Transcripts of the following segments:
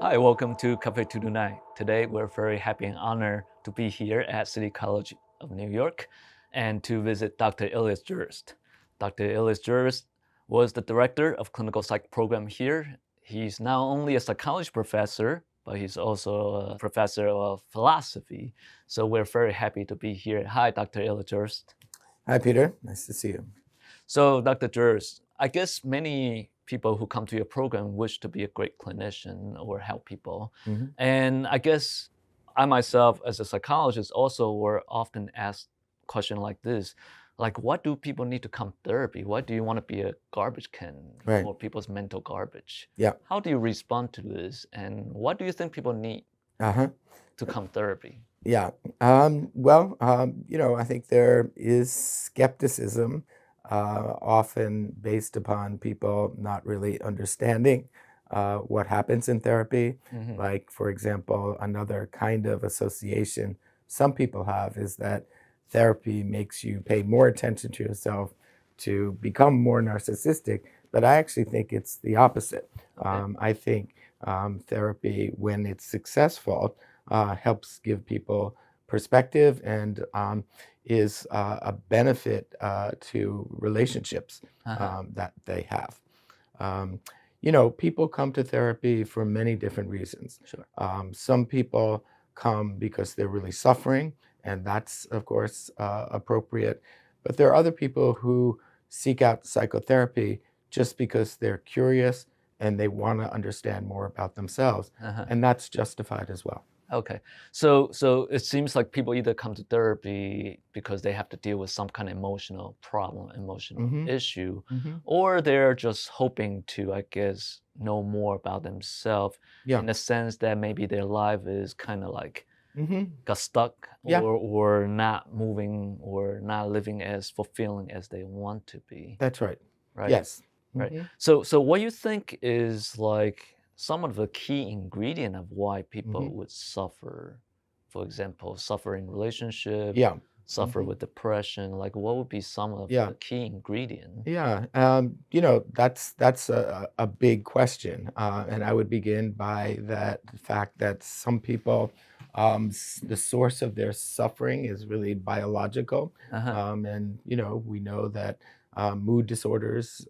Hi, welcome to Cafe 229. Today, we're very happy and honored to be here at City College of New York and to visit Dr. Elliot Jurist. Dr. Elliot Jurist was the director of clinical psych program here. He's not only a psychology professor, but he's also a professor of philosophy. So we're very happy to be here. Hi, Dr. Elliot Jurist. Hi, Peter. Nice to see you. So, Dr. Jurist, I guess many people who come to your program wish to be a great clinician or help people. Mhm. And I guess I myself, as a psychologist, also were often asked question like this, like, what do people need to come to therapy? Why do you want to be a garbage can Right. for people's mental garbage? Yeah. How do you respond to this? And what do you think people need Uh-huh. to come to therapy? Yeah. I think there is skepticism, often based upon people not really understanding what happens in therapy. Mm-hmm. Like, for example, another kind of association some people have is that therapy makes you pay more attention to yourself, to become more narcissistic. But I actually think it's the opposite. Okay. I think therapy, when it's successful, helps give people perspective and is a benefit to relationships Uh-huh. that they have. Um, People come to therapy for many different reasons. Sure. Some people come because they're really suffering, and that's, of course, appropriate. But there are other people who seek out psychotherapy just because they're curious and they want to understand more about themselves, Uh-huh. and that's justified as well. Okay. So it seems like people either come to therapy because they have to deal with some kind of emotional problem, emotional Hmm. issue, Hmm. or they're just hoping to, I guess, know more about themselves Yeah. in the sense that maybe their life is kind of like Hmm. got stuck Yeah, or not moving or not living as fulfilling as they want to be, that's right. right? Yes. Right. Hmm. So what you think is like some of the key ingredient of why Hmm. people would suffer, for example, suffer in relationship, Yeah. suffer Hmm. with depression, like what would be some of Yeah. the key ingredient? Yeah. That's a big question, and I would begin by that fact that some people, the source of their suffering is really biological, Uh-huh. and we know that mood disorders,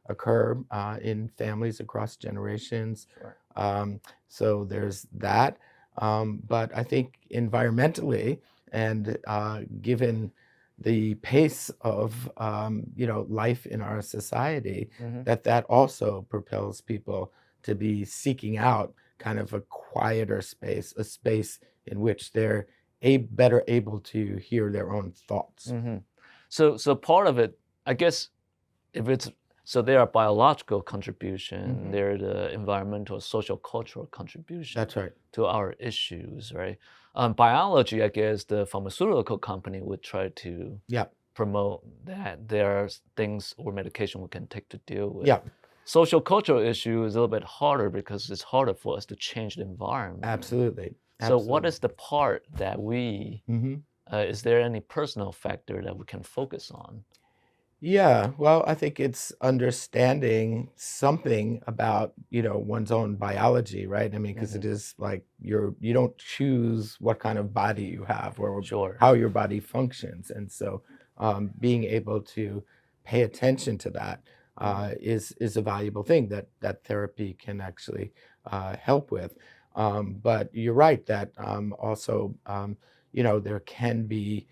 occur in families across generations. Sure. So there's that, but I think environmentally and given the pace of life in our society, Mm-hmm. that also propels people to be seeking out kind of a quieter space, a space in which they're better able to hear their own thoughts. Mm-hmm. So part of it, I guess, if it's so there are biological contribution, Hmm. there are the environmental, social, cultural contribution That's right. to our issues, right? Biology, I guess the pharmaceutical company would try to Yeah. promote that there are things or medication we can take to deal with. Yeah. Social cultural issue is a little bit harder because it's harder for us to change the environment. Absolutely. So what Absolutely. is the part that Hmm. is there any personal factor that we can focus on? Yeah, well, I think it's understanding something about, one's own biology, right? I mean, because Hmm. it is like you don't choose what kind of body you have or Sure. how your body functions. And so being able to pay attention to that Hmm. is a valuable thing that therapy can actually help with. But you're right that also, there can be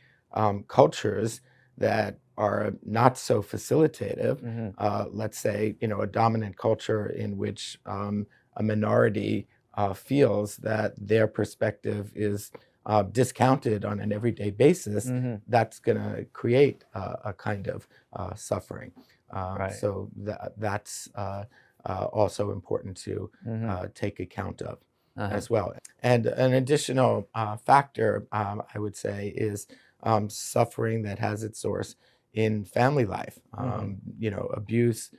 cultures that are not so facilitative. Hmm. Let's say, a dominant culture in which a minority feels that their perspective is discounted on an everyday basis, Hmm. that's going to create a kind of suffering. Right. So that's also important to Hmm. take account of Uh-huh. as well. And an additional factor, I would say, is suffering that has its source in family life, Hmm. abuse,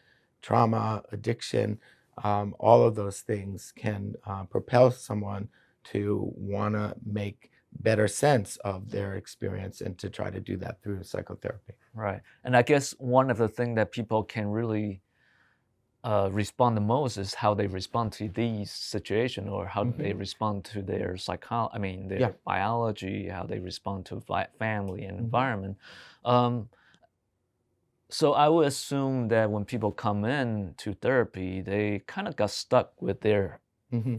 trauma, addiction, all of those things can propel someone to want to make better sense of their experience and to try to do that through psychotherapy. Right. And I guess one of the things that people can really respond the most is how they respond to these situations, or how they respond to their their Yeah. biology, how they respond to family and environment. So I would assume that when people come in to therapy, they kind of got stuck with their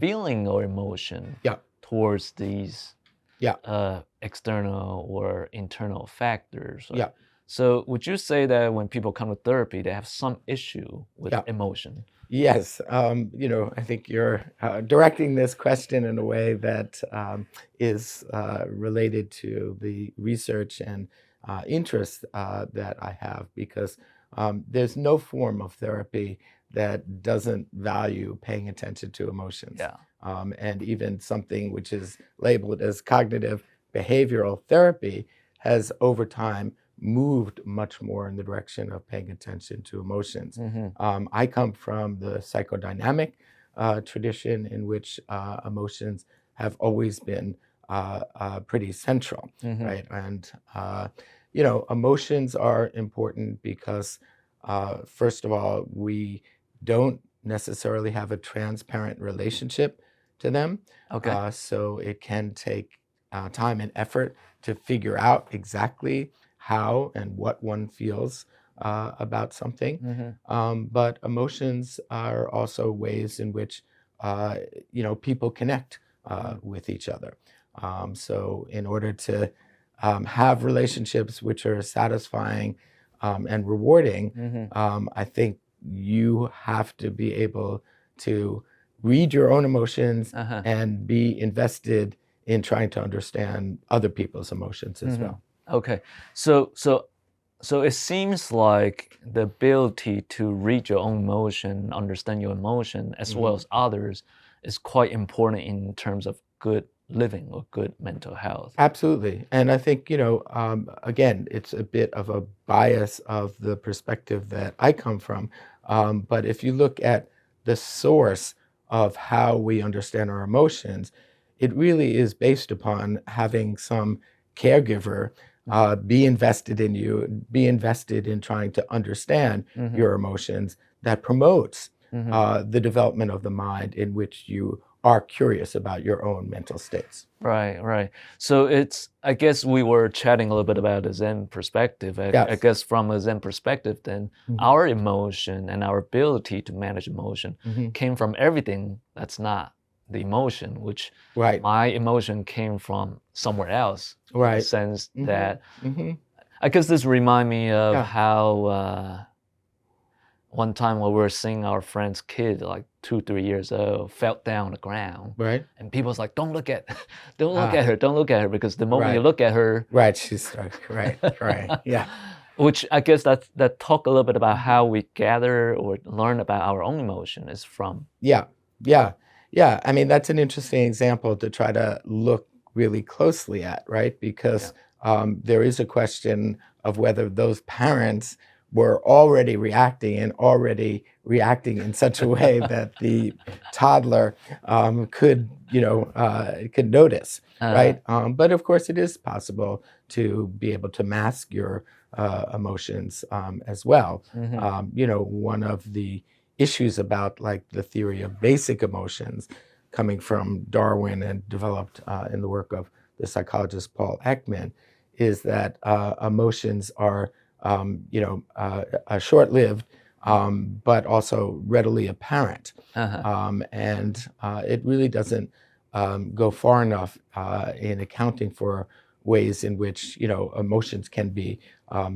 feeling or emotion Yeah. towards these Yeah. external or internal factors. Yeah. So would you say that when people come to therapy, they have some issue with Yeah. emotion? Yes, I think you're directing this question in a way that is related to the research and interest that I have, because there's no form of therapy that doesn't value paying attention to emotions. Yeah. And even something which is labeled as cognitive behavioral therapy has over time moved much more in the direction of paying attention to emotions. I come from the psychodynamic tradition, in which emotions have always been pretty central, right? And emotions are important because, first of all, we don't necessarily have a transparent relationship to them. Okay. So it can take time and effort to figure out exactly how and what one feels about something. But emotions are also ways in which people connect with each other. So in order to have relationships which are satisfying and rewarding, I think you have to be able to read your own emotions and be invested in trying to understand other people's emotions as well. Okay, so it seems like the ability to read your own emotion, understand your emotion, as well as others, is quite important in terms of good living or good mental health. Absolutely. And I think, again, it's a bit of a bias of the perspective that I come from. But if you look at the source of how we understand our emotions, it really is based upon having some caregiver be invested in you, be invested in trying to understand your emotions, that promotes the development of the mind in which you are curious about your own mental states. Right, right. So I guess we were chatting a little bit about the Zen perspective. I Yes. guess from a Zen perspective, then our emotion and our ability to manage emotion came from everything that's not the emotion, which Right. my emotion came from somewhere else. In the Right. sense that, I guess this remind me of Yeah. how one time when we were seeing our friend's kid, like 2, 3 years old, fell down on the ground. Right. And people was like, don't look at her, don't look at her, because the moment you Right. look at her, Right. She's right. Right. Yeah. which I guess that talk a little bit about how we gather or learn about our own emotion is from. Yeah. Yeah. Yeah. I mean, that's an interesting example to try to look really closely at, right? Because there is a question of whether those parents were already reacting in such a way that the toddler could notice, right? But of course, it is possible to be able to mask your emotions as well. One of the issues about like the theory of basic emotions, coming from Darwin and developed in the work of the psychologist Paul Ekman, is that emotions are short-lived, but also readily apparent. And it really doesn't go far enough in accounting for ways in which emotions can be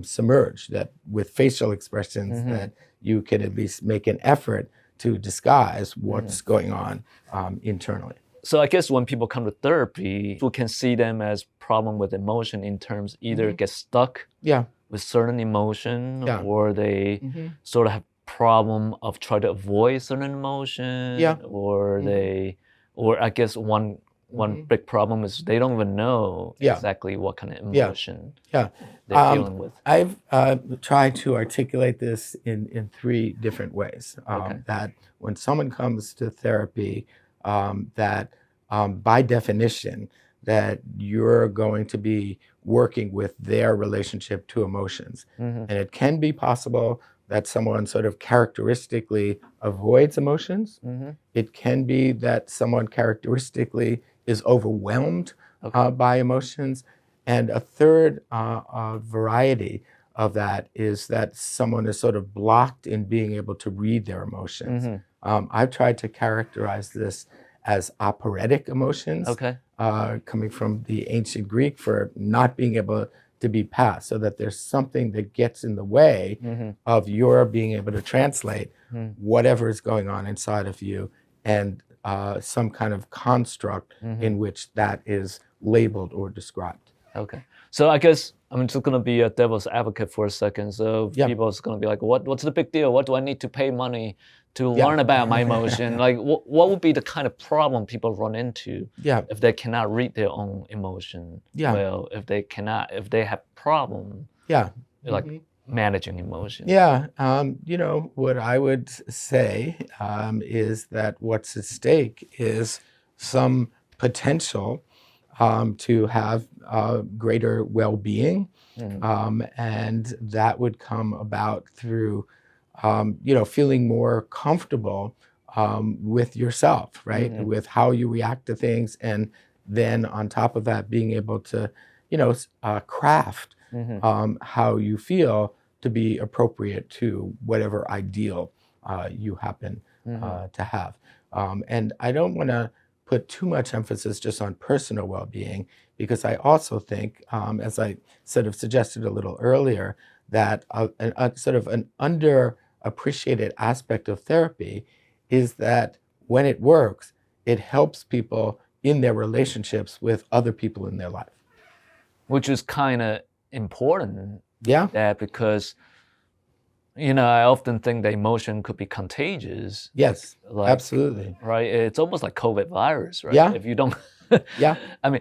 submerged, that with facial expressions that you can at least make an effort to disguise what's going on internally. So I guess when people come to therapy, we can see them as problem with emotion in terms either get stuck with certain emotion, or they sort of have problem of trying to avoid certain emotion, or or I guess one big problem is they don't even know exactly what kind of emotion they're dealing with. I've tried to articulate this in 3 different ways. That when someone comes to therapy, that by definition, that you're going to be working with their relationship to emotions. And it can be possible that someone sort of characteristically avoids emotions. It can be that someone characteristically is overwhelmed by emotions. And a third variety of that is that someone is sort of blocked in being able to read their emotions. I've tried to characterize this as operatic emotions, coming from the ancient Greek for not being able to be passed, so that there's something that gets in the way of your being able to translate whatever is going on inside of you, and some kind of construct in which that is labeled or described. Okay. So I guess I'm just going to be a devil's advocate for a second. So people are going to be like, what's the big deal? What do I need to pay money to learn about my emotion? Like, what would be the kind of problem people run into if they cannot read their own emotion well, if they have problem like managing emotion? You know, what I would say is that what's at stake is some potential to have greater well-being, and that would come about through you know, feeling more comfortable with yourself, right? With how you react to things, and then on top of that, being able to, you know, craft how you feel to be appropriate to whatever ideal you happen to have. And I don't want to put too much emphasis just on personal well-being, because I also think, as I sort of suggested a little earlier, that a sort of an underappreciated aspect of therapy is that when it works, it helps people in their relationships with other people in their life. Which is kind of important. Yeah. Because, you know, I often think the emotion could be contagious. Yes, like, absolutely. Right? It's almost like COVID virus, right? Yeah. If you don't... Yeah. I mean,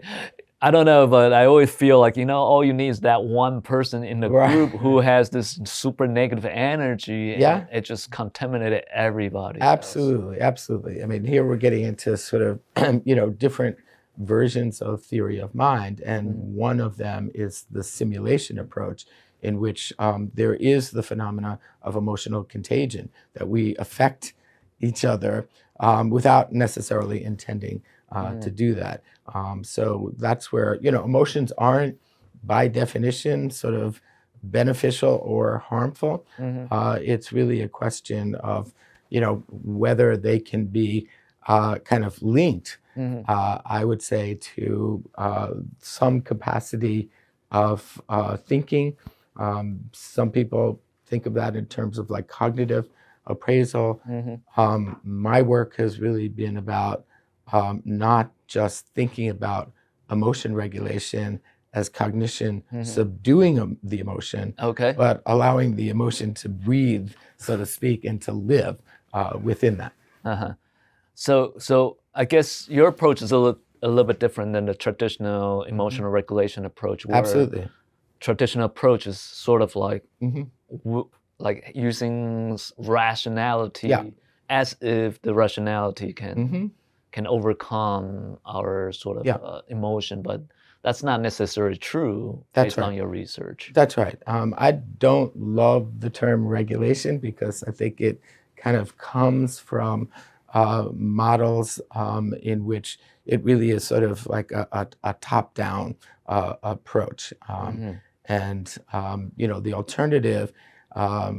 I don't know, but I always feel like, you know, all you need is that one person in the group who has this super negative energy, and it just contaminated everybody Absolutely, absolutely. I mean, here we're getting into sort of, you know, different versions of theory of mind, and one of them is the simulation approach, in which there is the phenomena of emotional contagion, that we affect each other without necessarily intending to do that. So that's where, you know, emotions aren't by definition sort of beneficial or harmful. It's really a question of, you know, whether they can be kind of linked, I would say, to some capacity of thinking. Some people think of that in terms of like cognitive appraisal. My work has really been about not just thinking about emotion regulation as cognition subduing the emotion, but allowing the emotion to breathe, so to speak, and to live within that. So I guess your approach is a little bit different than the traditional emotional regulation approach. Where Absolutely. Traditional approach is sort of like like using rationality as if the rationality can overcome our sort of emotion, but that's not necessarily true based on your research. That's right. I don't love the term regulation, because I think it kind of comes from models in which it really is sort of like a top-down approach. And you know, the alternative,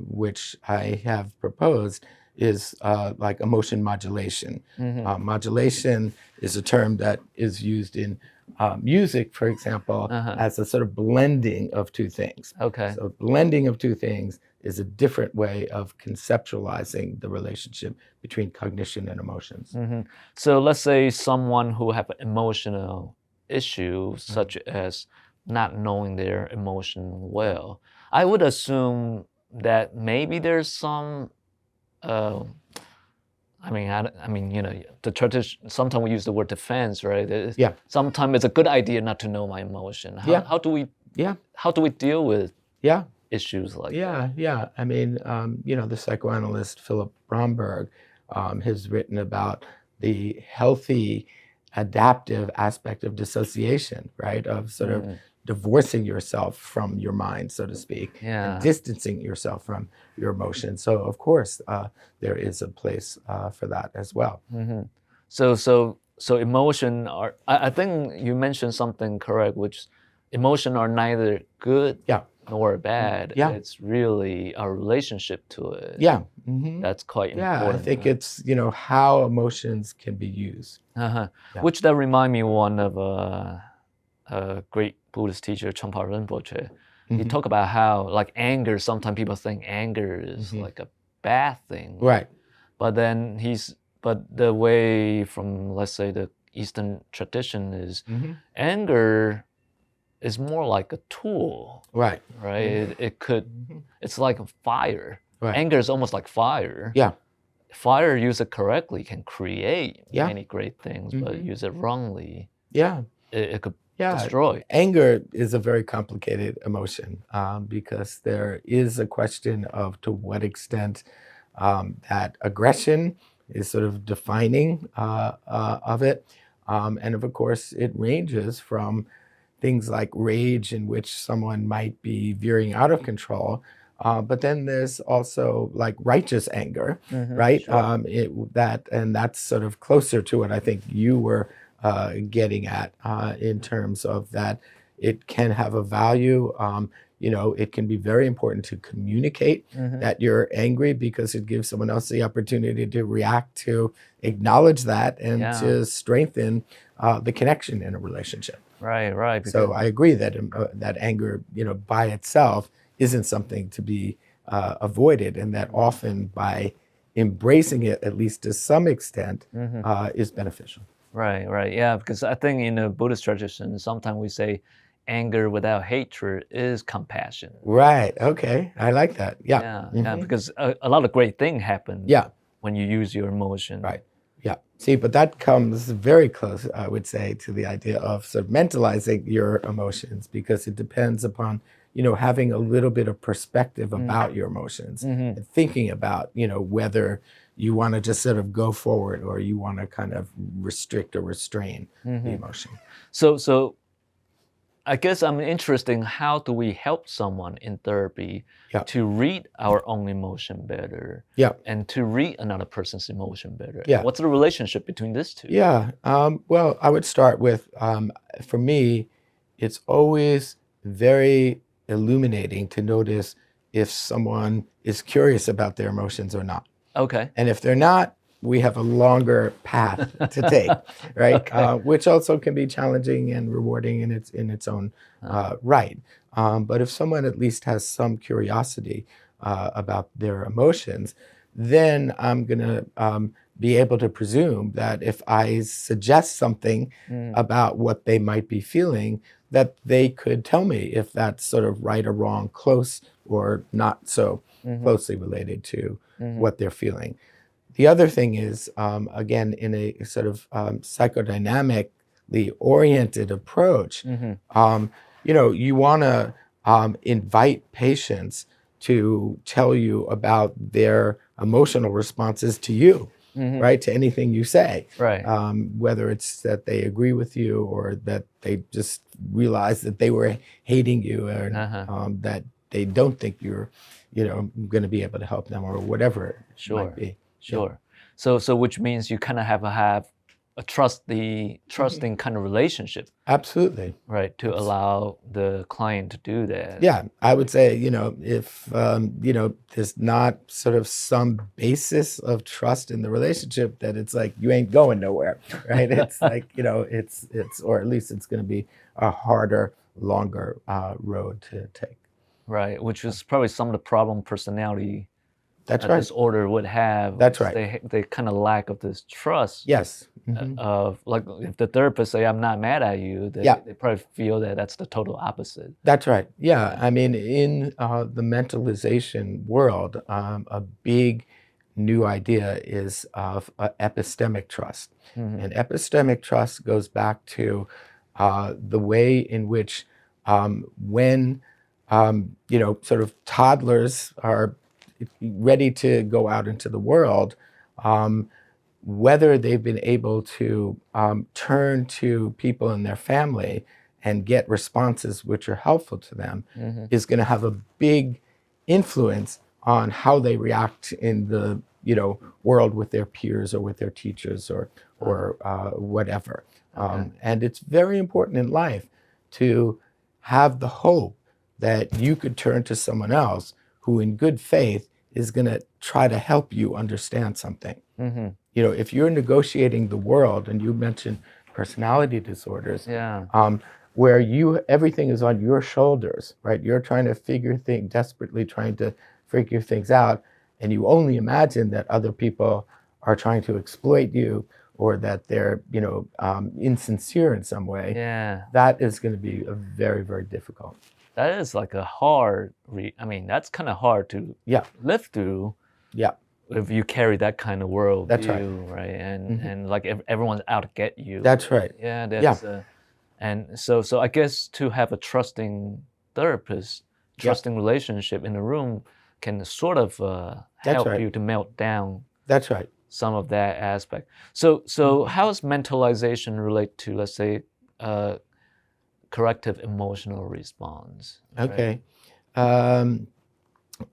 which I have proposed, is like emotion modulation. Modulation is a term that is used in music, for example, as a sort of blending of two things. So blending of two things is a different way of conceptualizing the relationship between cognition and emotions. So let's say someone who have an emotional issue, such as not knowing their emotion well. I would assume that maybe there's some I mean, you know, the tradition. Sometimes we use the word defense, right? Sometimes it's a good idea not to know my emotion. How do we deal with issues like that? I mean, you know, the psychoanalyst Philip Bromberg has written about the healthy adaptive aspect of dissociation, right? Of sort of divorcing yourself from your mind, so to speak, and Yeah. distancing yourself from your emotions. So of course, there is a place for that as well. Mm-hmm. So emotion are. I think you mentioned something correct, which emotion are neither good Yeah. nor bad. Yeah. It's really our relationship to it. Yeah. That's quite Yeah, I important. think it's, how emotions can be used. Uh-huh. Yeah. Which that remind me one of a great Buddhist teacher, Chompa Rinpoche. He talked about how like anger. Sometimes people think anger is like a bad thing, Right. but then but the way from, let's say, the Eastern tradition is anger is more like a tool, Right. right? It could, it's like a fire. Right. Anger is almost like fire. Yeah. Fire used correctly can create Yeah. many great things, but use it wrongly, Yeah. it could Yeah. destroy. Anger is a very complicated emotion because there is a question of to what extent that aggression is sort of defining of it. And of course, it ranges from things like rage, in which someone might be veering out of control. But then there's also like righteous anger, right? Sure. That's sort of closer to what I think you were getting at in terms of that it can have a value. It can be very important to communicate that you're angry because it gives someone else the opportunity to react, to acknowledge that, and to strengthen the connection in a relationship. Right. So I agree that that anger, by itself isn't something to be avoided, and that often by embracing it, at least to some extent, is beneficial. Right. Yeah, because I think in the Buddhist tradition, sometimes we say anger without hatred is compassion. Right. Okay. I like that. Yeah. Yeah, because a lot of great things happen when you use your emotion. Right. Yeah. See, but that comes very close, I would say, to the idea of sort of mentalizing your emotions, because it depends upon, having a little bit of perspective about your emotions and thinking about, whether you want to just sort of go forward or you want to kind of restrict or restrain the emotion. So I guess I'm interested in how do we help someone in therapy to read our own emotion better and to read another person's emotion better. Yeah. What's the relationship between these two? Yeah. Well, I would start with, for me, it's always very illuminating to notice if someone is curious about their emotions or not. Okay. And if they're not, we have a longer path to take, right? Which also can be challenging and rewarding in its own right. But if someone at least has some curiosity about their emotions, then I'm going to be able to presume that if I suggest something about what they might be feeling, that they could tell me if that's sort of right or wrong, close or not so closely related to what they're feeling. The other thing is, again, in a sort of psychodynamically oriented approach, you want to invite patients to tell you about their emotional responses to you, right? To anything you say, Right. Whether it's that they agree with you or that they just realize that they were hating you or that they don't think you're, going to be able to help them or whatever it might be. Sure. So which means you kind of have a trusting kind of relationship. Absolutely. Right. To allow the client to do that. Yeah. I would say, if, there's not sort of some basis of trust in the relationship, that it's like, you ain't going nowhere, right? It's like, it's, or at least it's going to be a harder, longer road to take. Right. Which is probably some of the problem personality That's right. disorder would have. That's right. They kind of lack of this trust. Yes. Of like, if the therapist say I'm not mad at you, they probably feel that that's the total opposite. That's right. Yeah. I mean, in the mentalization world, a big new idea is of epistemic trust. And epistemic trust goes back to the way in which when sort of toddlers are ready to go out into the world, whether they've been able to turn to people in their family and get responses which are helpful to them is going to have a big influence on how they react in the world with their peers or with their teachers or whatever. And it's very important in life to have the hope that you could turn to someone else who in good faith is going to try to help you understand something. If you're negotiating the world, and you mentioned personality disorders, where everything is on your shoulders, right? You're trying to desperately trying to figure things out, and you only imagine that other people are trying to exploit you or that they're, insincere in some way. That is going to be a very, very difficult. That is like a hard, that's kind of hard to live through. If you carry that kind of world view, right? And like everyone's out to get you. That's right. And so I guess to have a trusting therapist, trusting relationship in the room can sort of help you to melt down. That's right. Some of that aspect. So how does mentalization relate to, let's say, corrective emotional response? Okay.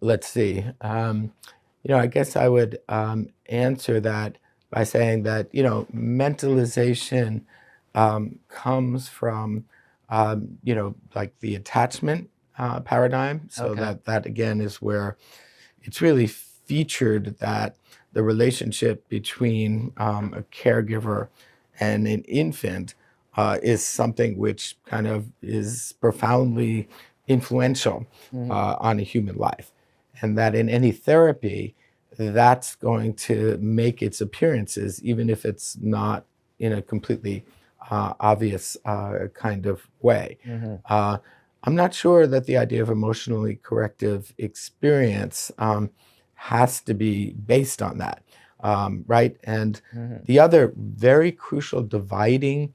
Let's see. I guess I would answer that by saying that, mentalization comes from, like the attachment paradigm. So that again is where it's really featured that the relationship between a caregiver and an infant is something which kind of is profoundly influential on a human life. And that in any therapy, that's going to make its appearances, even if it's not in a completely obvious kind of way. I'm not sure that the idea of emotionally corrective experience has to be based on that, right? And the other very crucial dividing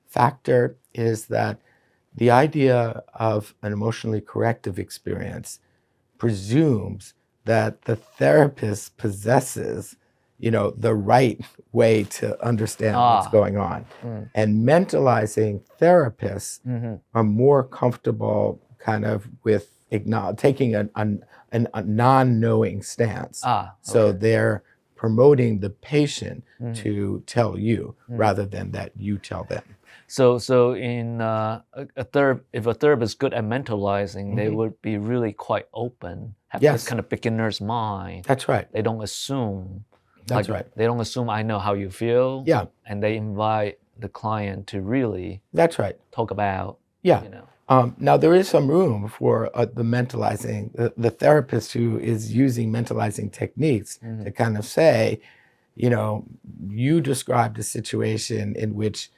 factor is that the idea of an emotionally corrective experience presumes that the therapist possesses, the right way to understand what's going on. And mentalizing therapists are more comfortable kind of with taking a non-knowing stance. So they're promoting the patient to tell you rather than that you tell them. So in if a therapist is good at mentalizing, they would be really quite open, have this kind of beginner's mind. That's right. They don't assume. That's right. They don't assume I know how you feel. Yeah. And they invite the client to really. That's right. Talk about. Now there is some room for the mentalizing, the therapist who is using mentalizing techniques to kind of say, you described a situation in which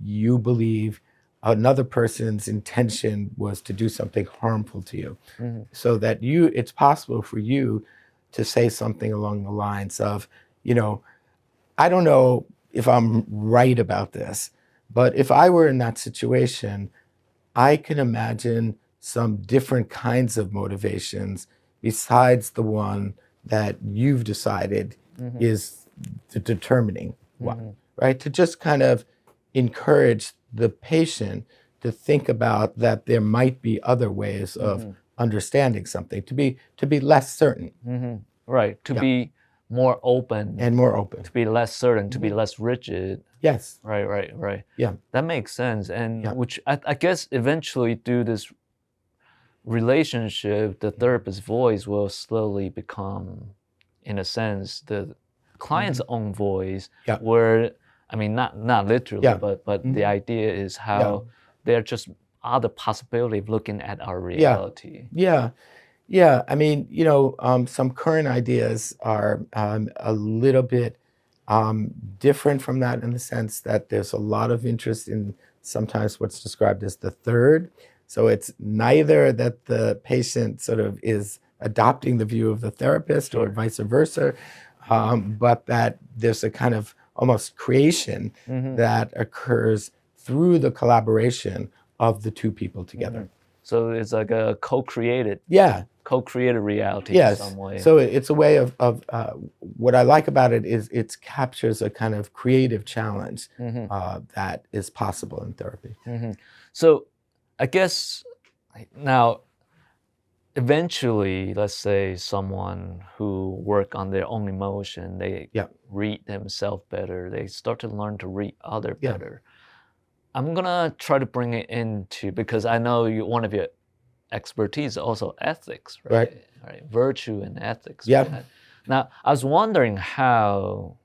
you believe another person's intention was to do something harmful to you. So that it's possible for you to say something along the lines of, I don't know if I'm right about this, but if I were in that situation, I can imagine some different kinds of motivations besides the one that you've decided is the determining one, right? To just kind of encourage the patient to think about that there might be other ways of understanding something, to be less certain. Right, to be more open. And more open. To be less certain, to be less rigid. Yes. Right. Yeah. That makes sense. And which I guess eventually through this relationship, the therapist's voice will slowly become, in a sense, the client's own voice, where, not literally, but the idea is how there just are the possibility of looking at our reality. Yeah. Some current ideas are a little bit different from that in the sense that there's a lot of interest in sometimes what's described as the third. So it's neither that the patient sort of is adopting the view of the therapist or vice versa, but that there's a kind of almost creation that occurs through the collaboration of the two people together. So it's like a co-created reality in some way. So it's a way of what I like about it is it captures a kind of creative challenge that is possible in therapy. So I guess now, eventually, let's say someone who work on their own emotion, they Yeah. read themselves better, they start to learn to read other Yeah. better. I'm gonna try to bring it into, because I know one of your expertise is also ethics, Right. Right, virtue and ethics. Yeah. Right? Now, I was wondering how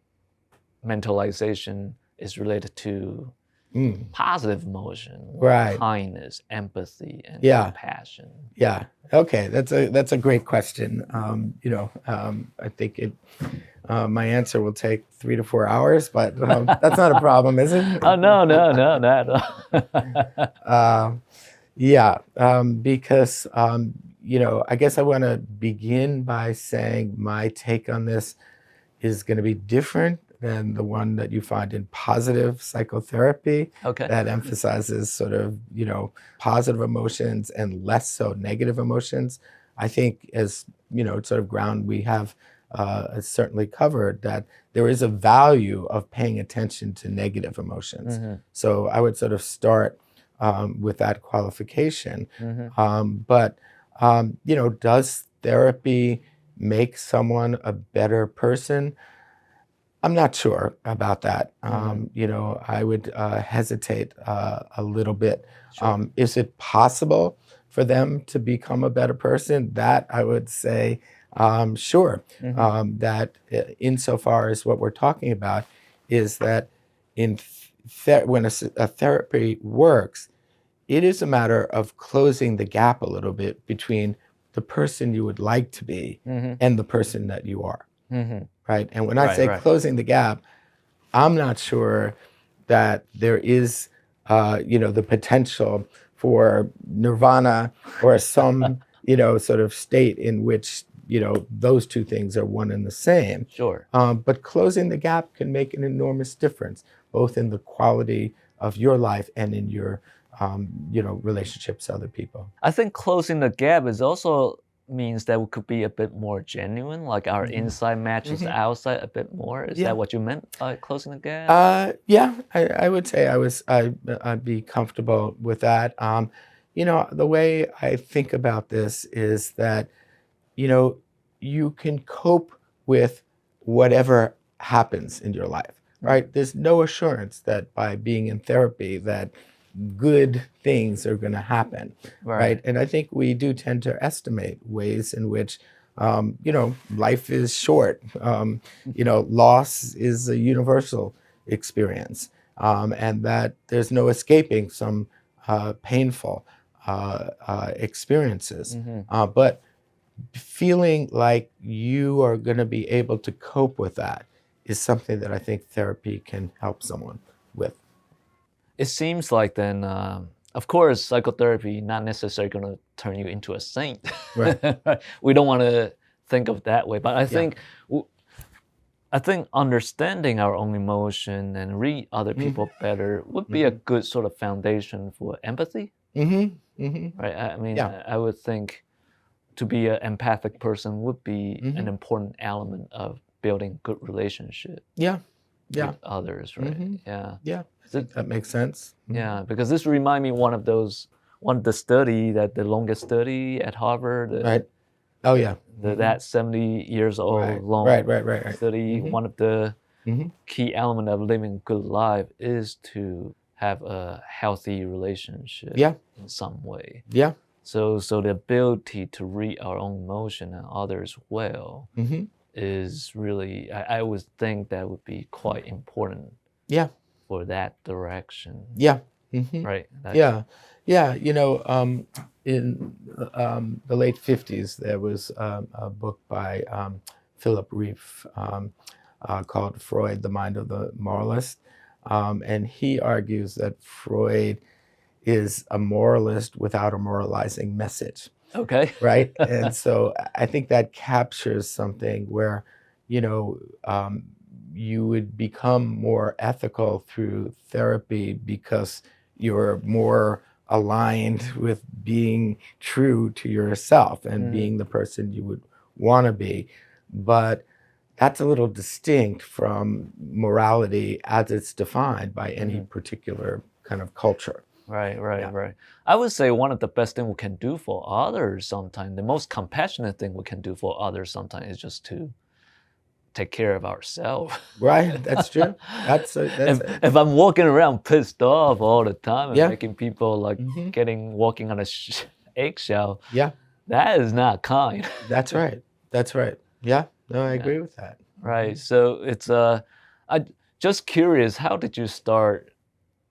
mentalization is related to Mm. positive emotion, Right. kindness, empathy, and Yeah. compassion. Yeah. Okay. That's a great question. I think my answer will take 3 to 4 hours, but that's not a problem, is it? Oh, no, not Yeah. Because I guess I want to begin by saying my take on this is going to be different than the one that you find in positive psychotherapy Okay. that emphasizes sort of, positive emotions and less so negative emotions. I think as, sort of ground we have certainly covered that there is a value of paying attention to negative emotions. Mm-hmm. So I would sort of start with that qualification. Mm-hmm. But does therapy make someone a better person? I'm not sure about that. I would hesitate a little bit. Sure. Is it possible for them to become a better person? That I would say, sure. Mm-hmm. That insofar as what we're talking about is that when a therapy works, it is a matter of closing the gap a little bit between the person you would like to be Mm-hmm. and the person that you are. Mm-hmm. Right. And when I say Right. closing the gap, I'm not sure that there is, the potential for nirvana or some, sort of state in which, those two things are one and the same. Sure. But closing the gap can make an enormous difference, both in the quality of your life and in your, relationships to other people. I think closing the gap is also means that we could be a bit more genuine, like our Mhm. inside matches Mhm. outside a bit more. Is Yeah. that what you meant by closing the gap? Yeah, I would say I'd be comfortable with that. The way I think about this is that, you know, you can cope with whatever happens in your life, right? There's no assurance that by being in therapy that good things are going to happen, right? And I think we do tend to estimate ways in which, life is short. Loss is a universal experience, and that there's no escaping some painful experiences. Mm-hmm. But feeling like you are going to be able to cope with that is something that I think therapy can help someone with. It seems like then, of course, psychotherapy not necessarily going to turn you into a saint. Right. We don't want to think of that way, but I Yeah. think understanding our own emotion and read other people better would be a good sort of foundation for empathy, Mm-hmm. Mm-hmm. right? I mean, Yeah. I would think to be an empathic person would be an Mm-hmm. important element of building good relationship Yeah. Yeah. with others, right? Mm-hmm. Yeah. Yeah. I think that makes sense. Mhm. Yeah, because this remind me one of the study that the longest study at Harvard, Right. Oh yeah. that 70 years Right. old long Right. study. Mm-hmm. One of the Mm-hmm. key element of living a good life is to have a healthy relationship Yeah. in some way. Yeah. So the ability to read our own emotion and others well Mm-hmm. is really, I would think that would be quite important Yeah. for that direction, Yeah. Mm-hmm. right? Yeah. Yeah. In the late 50s, there was a book by Philip Rieff called Freud, The Mind of the Moralist. And he argues that Freud is a moralist without a moralizing message, Okay. right? And so I think that captures something where, you know, um, you would become more ethical through therapy because you're more aligned with being true to yourself and being the person you would want to be. But that's a little distinct from morality as it's defined by any particular kind of culture. Right, right, Yeah. right. I would say one of the best things we can do for others sometimes, the most compassionate thing we can do for others sometimes is just to take care of ourselves. Right. That's true. That's if, if I'm walking around pissed off all the time and yeah. making people like walking on a eggshell, Yeah. that is not kind. That's right. That's right. Yeah. No, I agree with that. Right. So it's I just curious, how did you start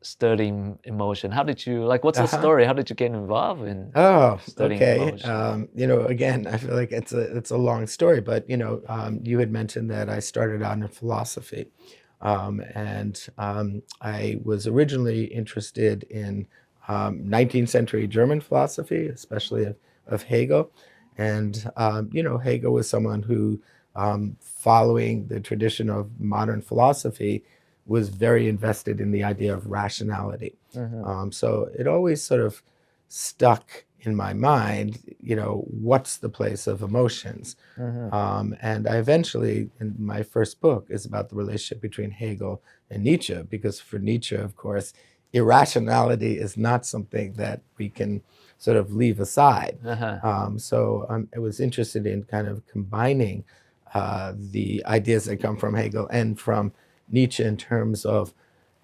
studying emotion? How did you what's the Uh-huh. story? How did you get involved in Oh, studying okay. emotion? Again, I feel like it's a long story, but you had mentioned that I started out in philosophy, and I was originally interested in 19th century German philosophy, especially of Hegel, and Hegel was someone who, following the tradition of modern philosophy, was very invested in the idea of rationality. So it always sort of stuck in my mind, what's the place of emotions? And I eventually, in my first book, is about the relationship between Hegel and Nietzsche, because for Nietzsche, of course, irrationality is not something that we can sort of leave aside. So I was interested in kind of combining the ideas that come from Hegel and from Nietzsche in terms of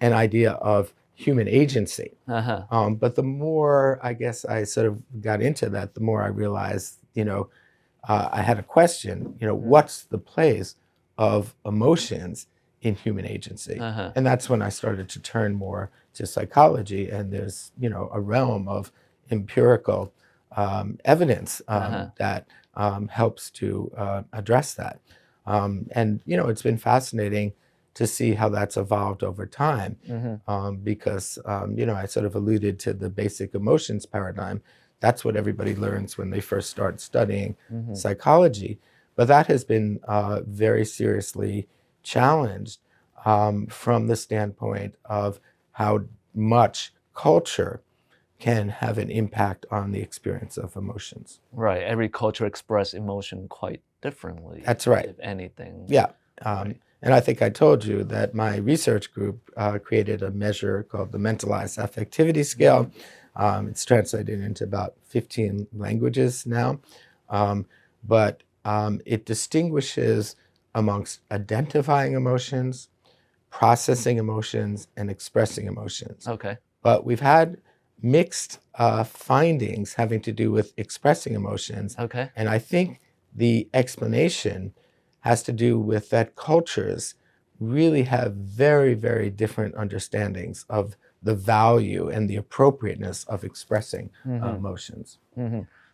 an idea of human agency. But the more I guess I sort of got into that, the more I realized, I had a question, what's the place of emotions in human agency? And that's when I started to turn more to psychology. And there's, a realm of empirical evidence that helps to address that. And, it's been fascinating to see how that's evolved over time, because, I sort of alluded to the basic emotions paradigm. That's what everybody learns when they first start studying psychology. But that has been very seriously challenged from the standpoint of how much culture can have an impact on the experience of emotions. Right. Every culture express emotion quite differently. That's right. If anything. Yeah. And I think I told you that my research group created a measure called the Mentalized Affectivity Scale. It's translated into about 15 languages now. But it distinguishes amongst identifying emotions, processing emotions, and expressing emotions. Okay. But we've had mixed findings having to do with expressing emotions. Okay. And I think the explanation has to do with that cultures really have very, very different understandings of the value and the appropriateness of expressing emotions.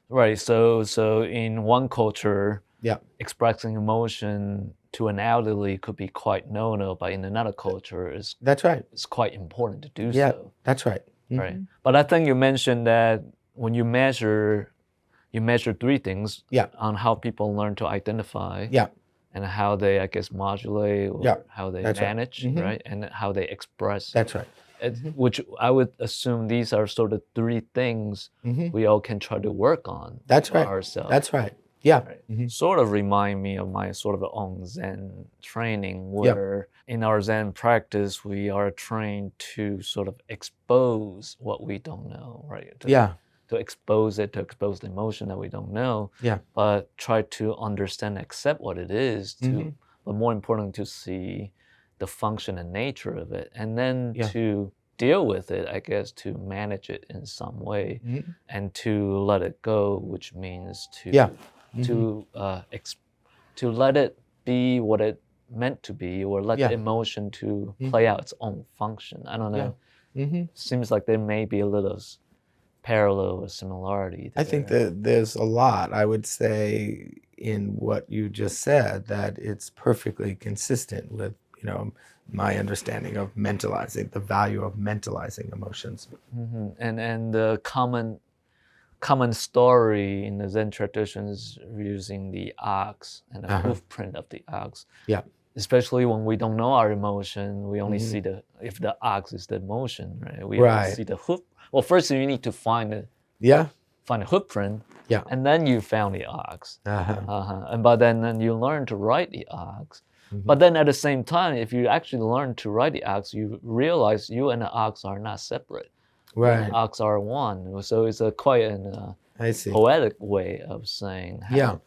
Right. So in one culture, Yeah, expressing emotion to an elderly could be quite no-no, but in another culture, that's right. it's quite important to do Yeah, so. that's right. Right. But I think you mentioned that when you measure three things Yeah, on how people learn to identify, yeah, and how they, I guess, modulate or yeah. how they That's right. manage, right? And how they express. That's right. Which I would assume these are sort of three things we all can try to work on That's for right. ourselves. That's right. Yeah. Right. Sort of remind me of my sort of own Zen training, where in our Zen practice we are trained to sort of expose what we don't know, right? To expose it, to expose the emotion that we don't know. Yeah. But try to understand, accept what it is, but more important, to see the function and nature of it, and then to deal with it, I guess, to manage it in some way, and to let it go, which means to let it be what it meant to be, or let the emotion to play out its own function. I don't know. Seems like there may be a little parallel or similarity there. I think that there's a lot, I would say, in what you just said, that it's perfectly consistent with, my understanding of mentalizing, the value of mentalizing emotions. And the common story in the Zen tradition is using the ox and the hoof print of the ox. Yeah. Especially when we don't know our emotion, we only see if the ox is the emotion, right? We only see the hoof. Well, first you need to find a hoof print, and then you found the ox. And but then you learn to ride the ox. But then at the same time, if you actually learn to ride the ox, you realize you and the ox are not separate. Right. ox are one. So it's a quite an I see. poetic way of saying Yeah.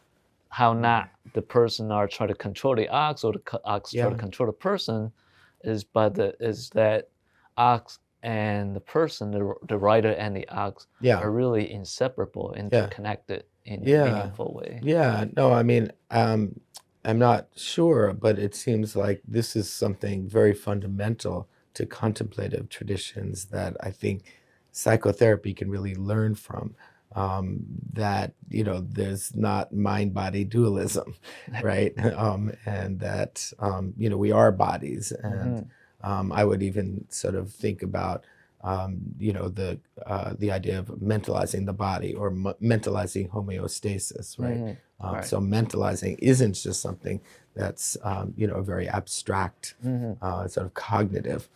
how not the person are trying to control the ox or the ox try to Yeah. control the person, is that ox and the person, the writer and the ox, Yeah. are really inseparable, Yeah. interconnected in a Yeah. meaningful way. Yeah. No, I mean, I'm not sure, but it seems like this is something very fundamental to contemplative traditions that I think psychotherapy can really learn from. That, you know, there's not mind-body dualism, right? And that, you know, we are bodies. And I would even sort of think about, you know, the idea of mentalizing the body or mentalizing homeostasis, right? Right. So mentalizing isn't just something that's, you know, a very abstract, sort of cognitive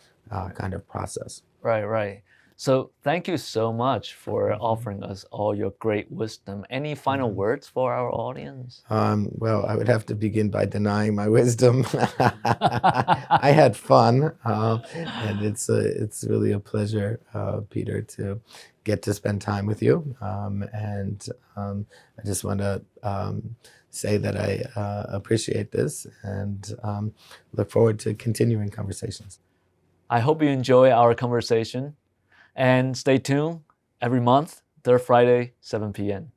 kind of process. Right. So thank you so much for offering us all your great wisdom. Any final words for our audience? Well, I would have to begin by denying my wisdom. I had fun, and it's really a pleasure, Peter, to get to spend time with you. And I just want to say that I appreciate this and look forward to continuing conversations. I hope you enjoy our conversation, and stay tuned every month, third Friday, 7 p.m.